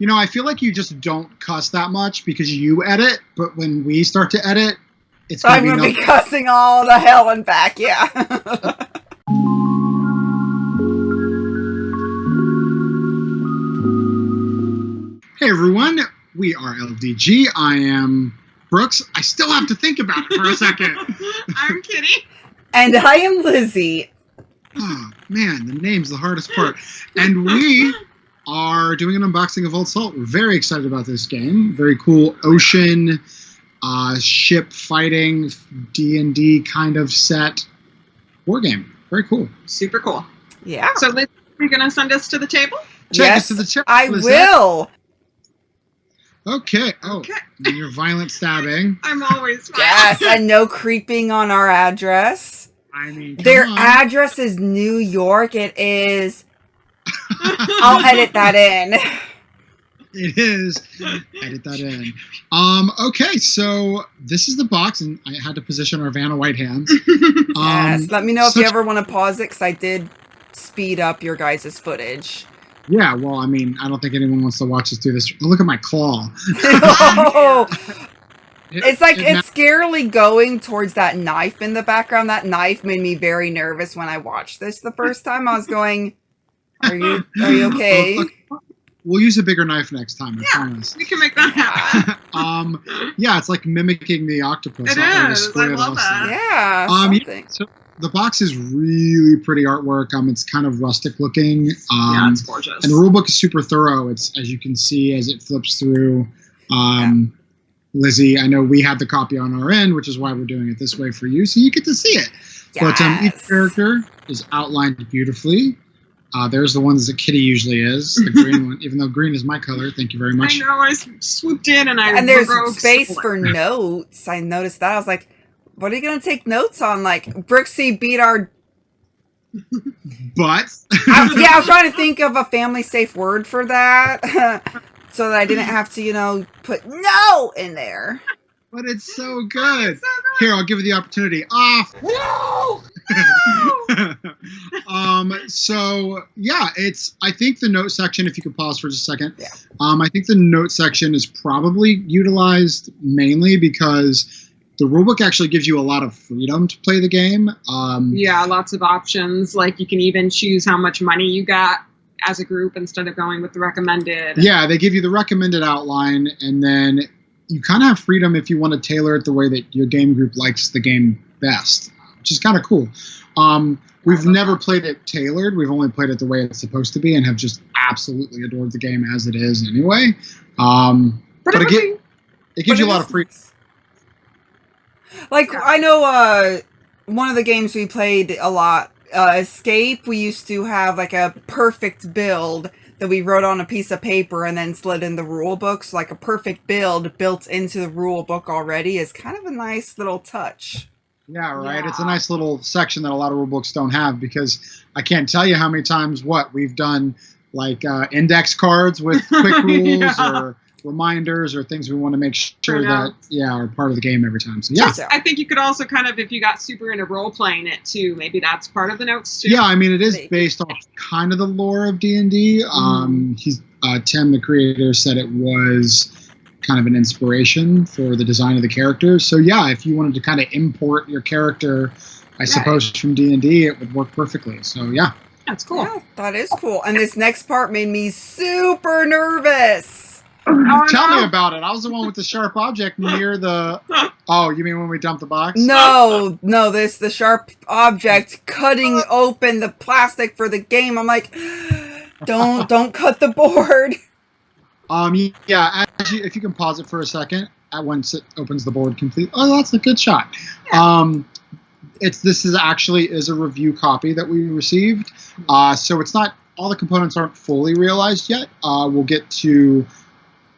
You know, I feel like you just don't cuss that much because you edit, but when we start to edit, it's I'm going to be cussing all the hell and back, yeah. Hey everyone, we are LDG. I am Brooks. I still have to think about it for a second. I'm Kitty. And I am Lizzy. Oh man, the name's the hardest part. And we are doing an unboxing of Old Salt. We're very excited about this game. Very cool ocean, ship fighting, D&D kind of set war game. Very cool. Super cool. Yeah. So Liz, you're going to send us to the table? Check us to the table. I will. Okay. Oh, Okay. and your violent stabbing. I'm always fine. Yes, and no creeping on our address. I mean, Their come on. address is New York. It is. I'll edit that in. It is. Edit that in. Okay, so this is the box, and I had to position our Vanna White hands. Yes. Let me know if you ever want to pause it, because I did speed up your guys' footage. Yeah, well, I mean, I don't think anyone wants to watch us do this. Oh, look at my claw. Oh, it's like it's scarily going towards that knife in the background. That knife made me very nervous when I watched this the first time. I was going, "Are you okay?" We'll use a bigger knife next time, I promise. We can make that happen. Yeah, it's like mimicking the octopus. It is. I love that. Yeah. Something. So the box is really pretty artwork. It's kind of rustic looking. Yeah, it's gorgeous. And the rulebook is super thorough. It's, as you can see, as it flips through. Lizzy, I know we had the copy on our end, which is why we're doing it this way for you, so you get to see it. Yes. But each character is outlined beautifully. There's the ones that Kitty usually is, the green one, even though green is my color. Thank you very much. I know, I swooped in and there's space for notes. I noticed that. I was like, what are you going to take notes on? Like, Brooksy beat our... But... I was trying to think of a family-safe word for that. So that I didn't have to, put no in there. But it's so good. Here, I'll give you the opportunity. Off. No! So yeah, I think the note section, if you could pause for just a second. Yeah. I think the note section is probably utilized mainly because the rulebook actually gives you a lot of freedom to play the game. Yeah, lots of options. Like you can even choose how much money you got as a group instead of going with the recommended. Yeah, they give you the recommended outline, and then you kind of have freedom if you want to tailor it the way that your game group likes the game best, which is kind of cool. We've never played it tailored. We've only played it the way it's supposed to be and have just absolutely adored the game as it is anyway. But it gives you a lot of freedom. Like, I know one of the games we played a lot, Escape, we used to have like a perfect build that we wrote on a piece of paper and then slid in the rule book. So like a perfect build built into the rule book already is kind of a nice little touch. Yeah, right. Yeah. It's a nice little section that a lot of rule books don't have, because I can't tell you how many times we've done like index cards with quick rules or reminders or things we want to make sure that are part of the game every time. So yeah, I think you could also kind of, if you got super into role playing it too, maybe that's part of the notes too. Yeah, I mean, it is based off kind of the lore of D&D. Tim, the creator, said it was kind of an inspiration for the design of the characters. So yeah, if you wanted to kind of import your character, I suppose from D&D, it would work perfectly. So yeah, that's cool. Yeah, that is cool. And this next part made me super nervous. Tell me about it. I was the one with the sharp object near the... Oh, you mean when we dumped the box? No, the sharp object cutting open the plastic for the game. I'm like, don't cut the board. Yeah, if you can pause it for a second, once it opens the board complete. Oh, that's a good shot. This is actually a review copy that we received. So it's not, all the components aren't fully realized yet. We'll get to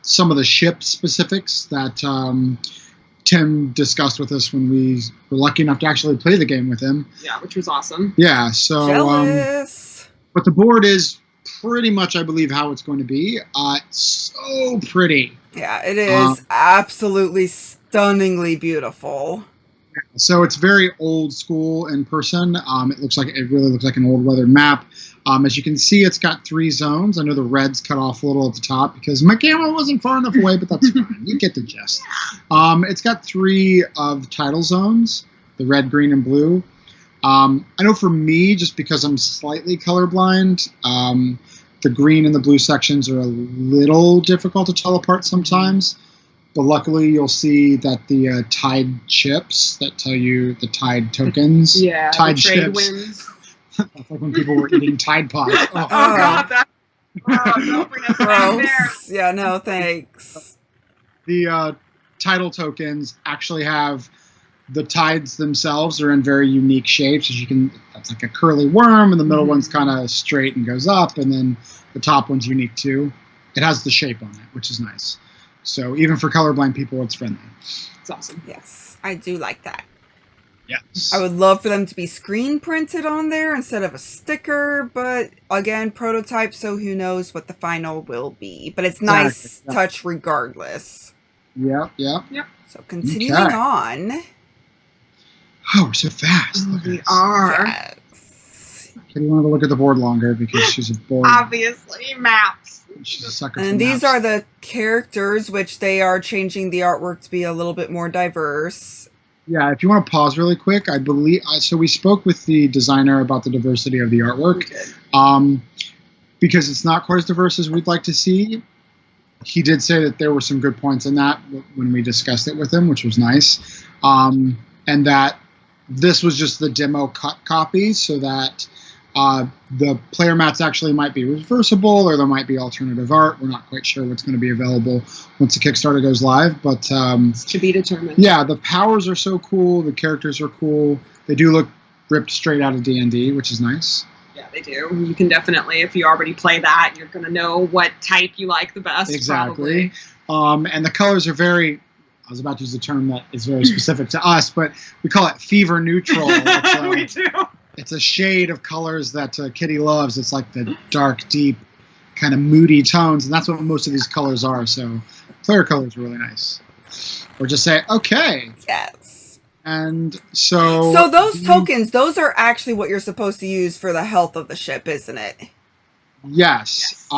some of the ship specifics that Tim discussed with us when we were lucky enough to actually play the game with him. Yeah, which was awesome. Yeah, so... Jealous. But the board is pretty much, I believe, how it's going to be. It's so pretty. Yeah, it is absolutely stunningly beautiful. So it's very old school in person. It really looks like an old weathered map. As you can see, it's got 3 zones. I know the red's cut off a little at the top because my camera wasn't far enough away, but that's fine. You get the gist. It's got 3 of the title zones, the red, green, and blue. I know for me, just because I'm slightly colorblind, the green and the blue sections are a little difficult to tell apart sometimes. But luckily, you'll see that the Tide chips that tell you the Tide tokens, Tide the trade chips. wins. That's like when people were eating Tide Pods. Oh God, don't bring us back there. Gross. Yeah, no thanks. The Tidal tokens actually have the tides themselves are in very unique shapes. As you can, that's like a curly worm, and the middle one's kind of straight and goes up, and then the top one's unique too. It has the shape on it, which is nice. So even for colorblind people, it's friendly. It's awesome. Yes, I do like that. Yes. I would love for them to be screen printed on there instead of a sticker, but again, prototype, so who knows what the final will be. But it's nice touch regardless. Yep. So continuing on. Oh, we're so fast. We are. Yes. Kitty wanted to look at the board longer because she's a board. Obviously, maps. She's a sucker for And these maps. are the characters, which they are changing the artwork to be a little bit more diverse. Yeah, if you want to pause really quick, I believe so. We spoke with the designer about the diversity of the artwork, because it's not quite as diverse as we'd like to see. He did say that there were some good points in that when we discussed it with him, which was nice, and that this was just the demo cut copy, so that the player mats actually might be reversible, or there might be alternative art. We're not quite sure what's going to be available once the Kickstarter goes live, but it's to be determined. Yeah, the powers are so cool. The characters are cool. They do look ripped straight out of D&D, which is nice. Yeah, they do. You can definitely, if you already play that, you're going to know what type you like the best. Exactly. And the colors are very, I was about to use a term that is very specific to us, but we call it fever neutral. We do. It's a shade of colors that Kitty loves. It's like the dark, deep, kind of moody tones, and that's what most of these colors are. So player colors are really nice. Or just say, okay. Yes. And so... So those tokens, those are actually what you're supposed to use for the health of the ship, isn't it? Yes.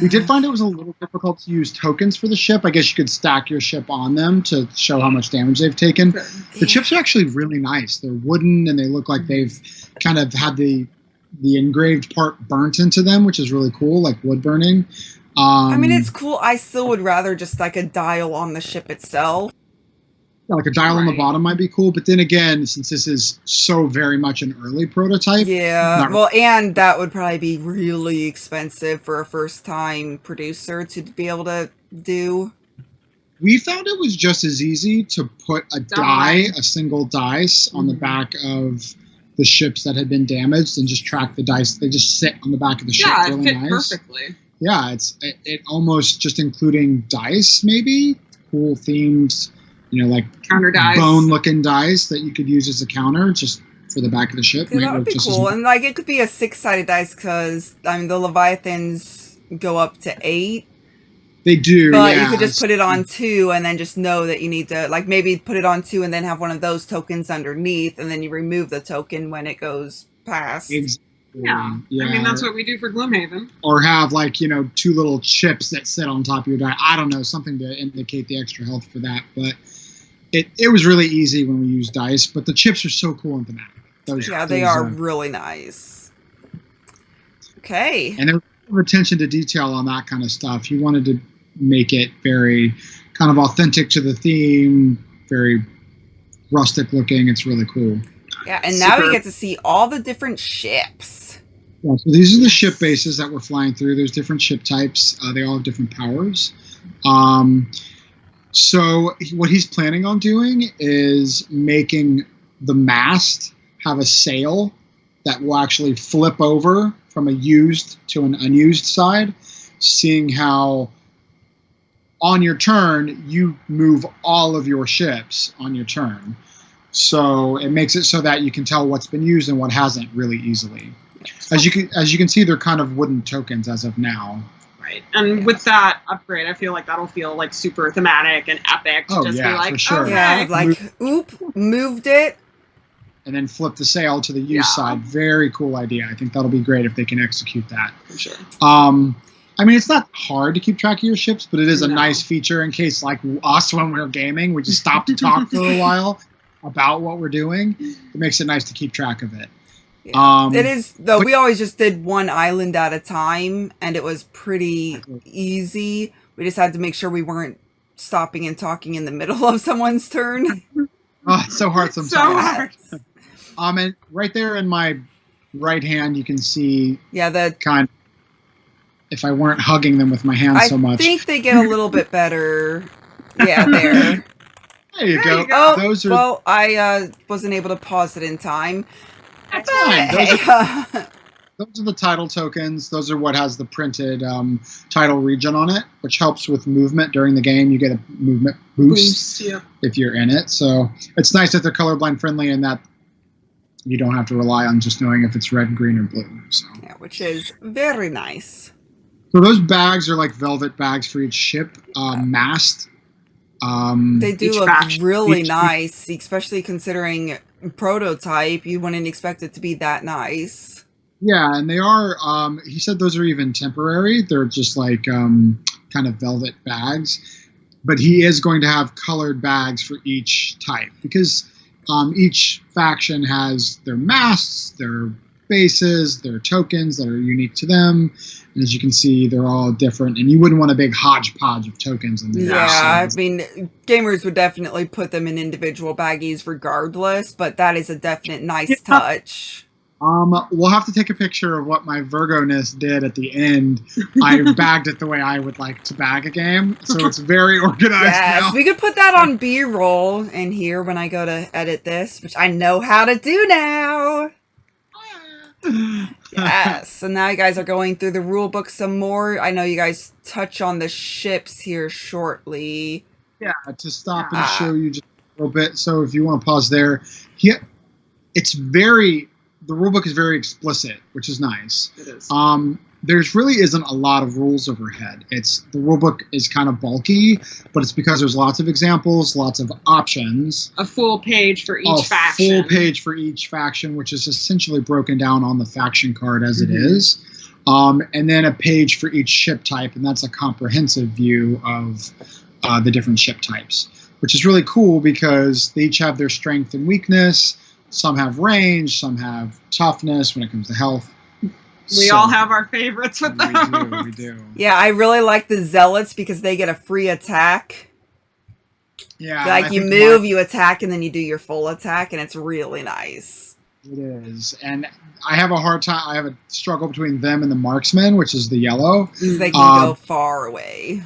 We did find it was a little difficult to use tokens for the ship. I guess you could stack your ship on them to show how much damage they've taken. The chips are actually really nice. They're wooden, and they look like they've kind of had the engraved part burnt into them, which is really cool, like wood burning. I mean, it's cool. I still would rather just like a dial on the ship itself. Yeah, like a dial on the bottom might be cool, but then again, since this is so very much an early prototype... Yeah, well, and that would probably be really expensive for a first-time producer to be able to do. We found it was just as easy to put a single dice on the back of the ships that had been damaged and just track the dice. They just sit on the back of the ship. Yeah, it really fit nice. perfectly. Yeah, it almost just including dice, maybe cool themed, like counter dice, bone-looking dice that you could use as a counter just for the back of the ship. Yeah, that would be cool, and like it could be a 6-sided dice because the Leviathans go up to 8. They do, but you could just put it on 2 and then just know that you need to maybe put it on 2 and then have one of those tokens underneath, and then you remove the token when it goes past. Exactly. Yeah. I mean, that's what we do for Gloomhaven. Or have 2 little chips that sit on top of your die. I don't know, something to indicate the extra health for that. But it was really easy when we used dice. But the chips are so cool in the map. They are really nice. Okay. And there was attention to detail on that kind of stuff. He wanted to make it very kind of authentic to the theme, very rustic looking. It's really cool. Yeah, and now we get to see all the different ships. Yeah, so these are the ship bases that we're flying through. There's different ship types. They all have different powers. So what he's planning on doing is making the mast have a sail that will actually flip over from a used to an unused side, seeing how on your turn you move all of your ships on your turn. So it makes it so that you can tell what's been used and what hasn't really easily. As you can see, they're kind of wooden tokens as of now. Right. And with that upgrade, I feel like that'll feel like super thematic and epic to just be like, for sure. okay. Yeah, like, moved it. And then flip the sail to the use side. Very cool idea. I think that'll be great if they can execute that. For sure. I mean, it's not hard to keep track of your ships, but it is a nice feature in case, like us when we're gaming, we just stop to talk for a little while about what we're doing. It makes it nice to keep track of it. Yeah. It is, though. We always just did one island at a time, and it was pretty easy. We just had to make sure we weren't stopping and talking in the middle of someone's turn. Oh, it's so hard sometimes. So hard. And right there in my right hand, you can see the kind of, if I weren't hugging them with my hands so much. I think they get a little bit better. Yeah, there. There you go. Oh, those are, well, I wasn't able to pause it in time. That's fine. Those are the Tidal tokens. Those are what has the printed Tidal region on it, which helps with movement during the game. You get a movement boost if you're in it. So it's nice that they're colorblind friendly and that you don't have to rely on just knowing if it's red, green, or blue. So. Yeah, which is very nice. So those bags are like velvet bags for each ship, mast. They do look really nice, especially considering prototype. You wouldn't expect it to be that nice. Yeah, and they are, he said those are even temporary. They're just like kind of velvet bags. But he is going to have colored bags for each type because each faction has their masts, their bases, their tokens that are unique to them. And as you can see, they're all different. And you wouldn't want a big hodgepodge of tokens in there. Yeah, I mean, gamers would definitely put them in individual baggies regardless, but that is a definite nice touch. We'll have to take a picture of what my Virgo-ness did at the end. I bagged it the way I would like to bag a game, so it's very organized now. We could put that on B-roll in here when I go to edit this, which I know how to do now. Yes, and now you guys are going through the rule book some more. I know you guys touch on the ships here shortly. Yeah, to stop and show you just a little bit. So if you want to pause there, the rulebook is very explicit, which is nice. It is. There's really isn't a lot of rules overhead. The rulebook is kind of bulky, but it's because there's lots of examples, lots of options. A full page for each faction. A full page for each faction, which is essentially broken down on the faction card as it is. And then a page for each ship type, and that's a comprehensive view of the different ship types, which is really cool because they each have their strength and weakness. Some have range, some have toughness when it comes to health. We all have our favorites with them. We do. Yeah, I really like the Zealots because they get a free attack. Yeah. Like you move, you attack, and then you do your full attack, and it's really nice. It is. And I have a struggle between them and the Marksman, which is the yellow. Because they can go far away.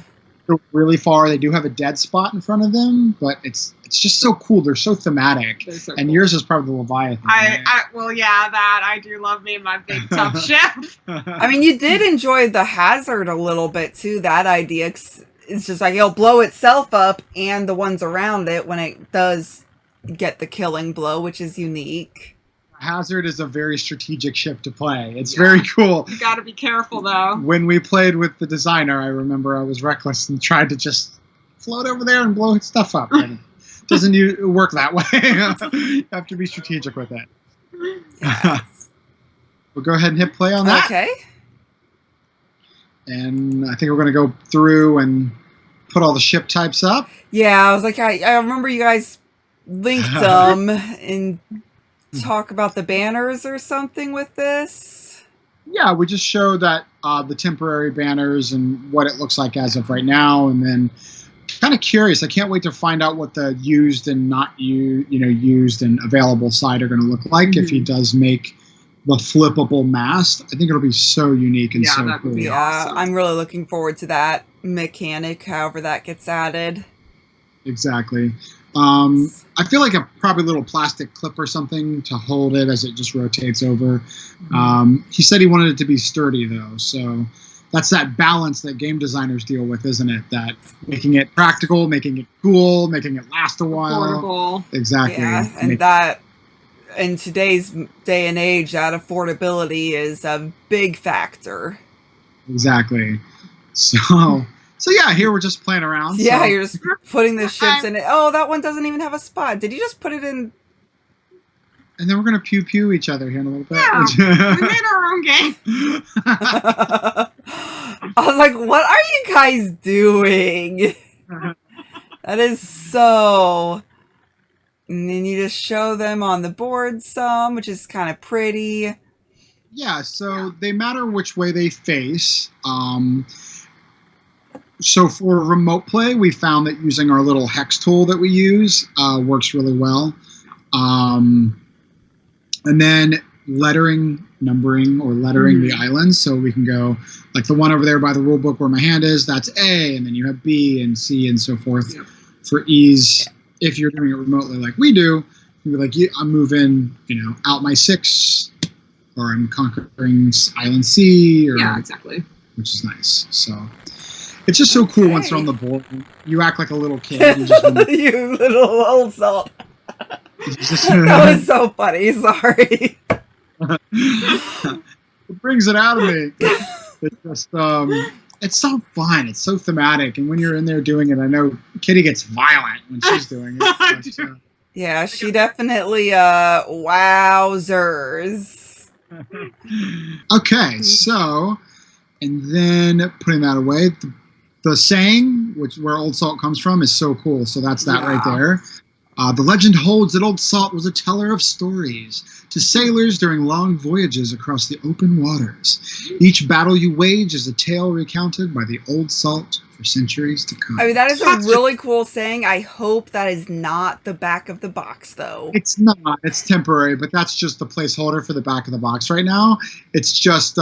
They're really far. They do have a dead spot in front of them, but it's just so cool. They're so thematic. They're so and cool. yours is probably the Leviathan. I do love me my big tough ship. I mean, you did enjoy the hazard a little bit too. That idea, it's just like it'll blow itself up and the ones around it when it does get the killing blow, which is unique. Hazard is a very strategic ship to play. It's very cool. You got to be careful though. When we played with the designer, I remember I was reckless and tried to just float over there and blow stuff up. And it doesn't work that way. You have to be strategic with it. Yes. We'll go ahead and hit play on that. Okay. And I think we're going to go through and put all the ship types up. Yeah, I was like, I remember you guys linked them and talk about the banners or something with this. Yeah, we just show that the temporary banners and what it looks like as of right now, and then kind of curious. I can't wait to find out what the used and not used and available side are going to look like if he does make the flippable mast. I think it'll be so unique and so cool. Yeah, awesome. I'm really looking forward to that mechanic, however that gets added. Exactly. I feel like probably a little plastic clip or something to hold it as it just rotates over. He said he wanted it to be sturdy though, so that's that balance that game designers deal with, isn't it? That making it practical, making it cool, making it last a while. Affordable. Exactly. Yeah, and that in today's day and age, that affordability is a big factor. Exactly. So yeah, here we're just playing around. Yeah, so. you're just putting the ships in it. Oh, that one doesn't even have a spot. Did you just put it in? And then we're gonna pew each other here in a little bit. Yeah, we made our own game. I was like, what are you guys doing? That is so... And then you just show them on the board some, which is kind of pretty. Yeah, so they matter which way they face. So for remote play, we found that using our little hex tool that we use works really well. And then numbering or lettering the islands. So we can go, like the one over there by the rule book where my hand is, that's A, and then you have B and C and so forth. Yep. For ease, if you're doing it remotely like we do, you're like, I'm moving, out my 6, or I'm conquering island C, or, yeah, exactly. Which is nice. So it's just so cool once you're on the board. You act like a little kid. You, just you little old salt. That was so funny. Sorry. It brings it out of me. It's just, it's so fun. It's so thematic. And when you're in there doing it, I know Kitty gets violent when she's doing it. But, yeah, she definitely, wowzers. Okay, so, and then putting that away, the saying, where Old Salt comes from, is so cool. So that's that right there. The legend holds that Old Salt was a teller of stories to sailors during long voyages across the open waters. Each battle you wage is a tale recounted by the Old Salt for centuries to come. I mean, that is a really cool saying. I hope that is not the back of the box, though. It's not. It's temporary, but that's just the placeholder for the back of the box right now. It's just,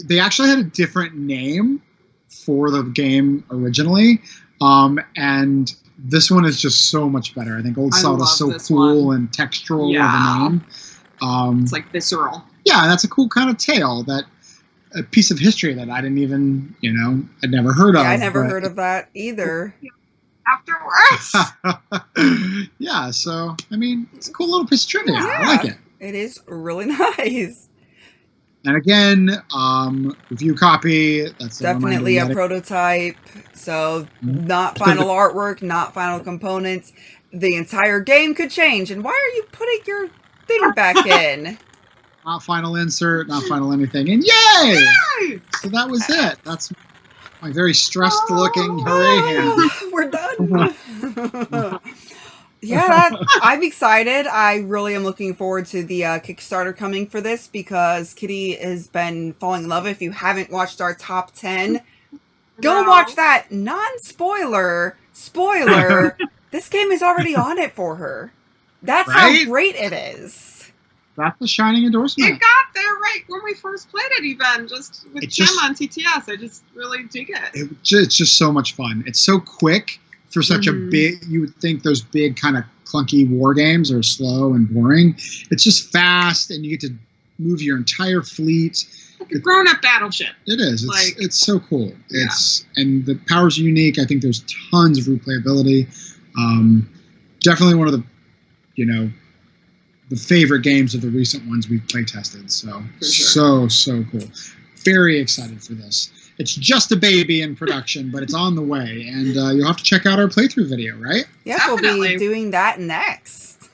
they actually had a different name for the game originally, and this one is just so much better. I think Old Salt is so cool and textural of a name. It's like visceral. Yeah, that's a cool kind of tale, a piece of history that I didn't even, I'd never heard of. I never heard of that either. Afterwards. Yeah, so, I mean, it's a cool little piece of trivia. Yeah, I like it. It is really nice. And again, review copy. That's definitely a prototype. So not final artwork, not final components. The entire game could change. And why are you putting your thing back in? Not final insert, not final anything. And yay! So that was it. That's my very stressed looking hooray hand. We're done. Yeah, I'm excited. I really am looking forward to the Kickstarter coming for this because Kitty has been falling in love. If you haven't watched our top 10, go watch that. Non-spoiler, spoiler, this game is already on it for her. That's how great it is. That's a shining endorsement. It got there right when we first played it, even just with Jim on TTS. I just really dig it. It's just so much fun. It's so quick. For such a big, you would think those big kind of clunky war games are slow and boring. It's just fast, and you get to move your entire fleet. Like a grown-up battleship. It is. It's so cool. And the powers are unique. I think there's tons of replayability. Definitely one of the, the favorite games of the recent ones we've play tested. So so cool. Very excited for this. It's just a baby in production, but it's on the way, and you'll have to check out our playthrough video, right? Yeah, we'll be doing that next.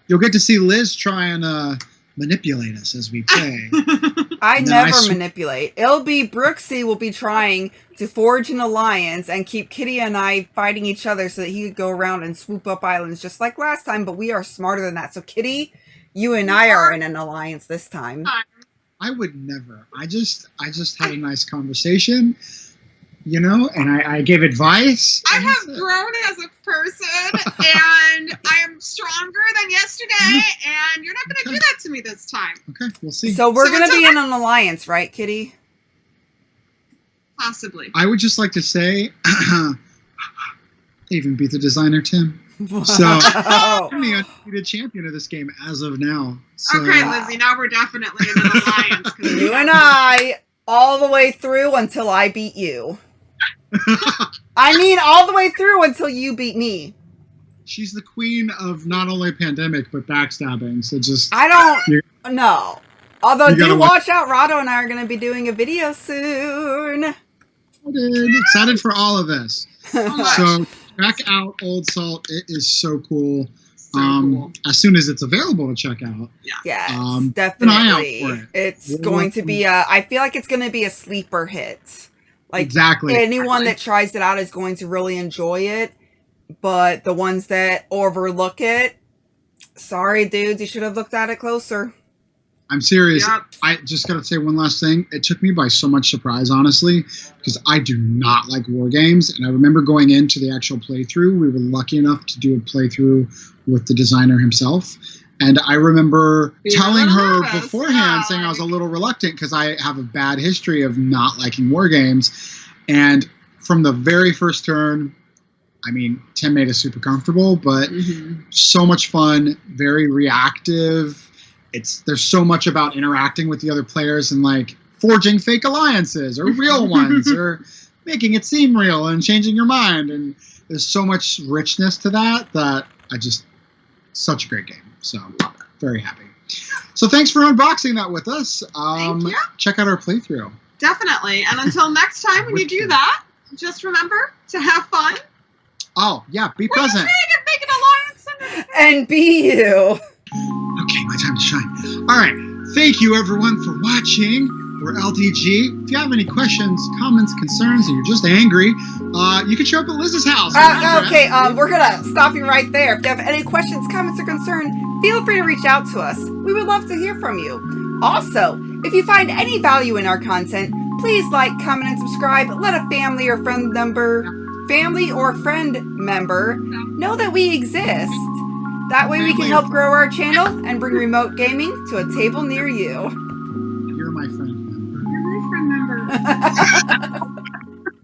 You'll get to see Liz try and manipulate us as we play. I never manipulate. It'll be Brooksy will be trying to forge an alliance and keep Kitty and I fighting each other so that he could go around and swoop up islands just like last time, but we are smarter than that. So Kitty, you and I are in an alliance this time. I would never. I just had a nice conversation, and I gave advice. I have grown as a person, and I am stronger than yesterday, and you're not going to do that to me this time. Okay, we'll see. So we're going to be in an alliance, right, Kitty? Possibly. I would just like to say, I even beat the designer, Tim. So I'm the undefeated champion of this game as of now. So. Okay, Lizzy, now we're definitely in an alliance. You and I, all the way through until I beat you. I mean, all the way through until you beat me. She's the queen of not only pandemic, but backstabbing. So just... I don't know. Although, do watch out. Rado and I are going to be doing a video soon. Excited for all of this. So much. So check out Old Salt. It is so cool. So cool. As soon as it's available to check out. Yes, keep an eye out definitely. for it. It's going to be I feel like it's going to be a sleeper hit. Like Exactly. anyone that tries it out is going to really enjoy it. But the ones that overlook it, sorry, dudes, you should have looked at it closer. I'm serious. Yep. I just got to say one last thing. It took me by so much surprise, honestly, because I do not like war games. And I remember going into the actual playthrough. We were lucky enough to do a playthrough with the designer himself. And I remember telling her beforehand, saying I was a little reluctant because I have a bad history of not liking war games. And from the very first turn, I mean, Tim made us super comfortable, but so much fun, very reactive. There's so much about interacting with the other players and like forging fake alliances or real ones or making it seem real and changing your mind. And there's so much richness to that such a great game. So very happy. So thanks for unboxing that with us. Thank you. Check out our playthrough. Definitely. And until next time when you do that, just remember to have fun. Oh, yeah, be present. Make an alliance. And be you. Okay, my time to shine. All right. Thank you, everyone, for watching. We're LDG. If you have any questions, comments, concerns, and you're just angry, you can show up at Liz's house. Okay, we're going to stop you right there. If you have any questions, comments, or concerns, feel free to reach out to us. We would love to hear from you. Also, if you find any value in our content, please like, comment, and subscribe. Let a family or friend member know that we exist. That way we can help grow our channel and bring remote gaming to a table near you. You're my friend member. You're my friend member.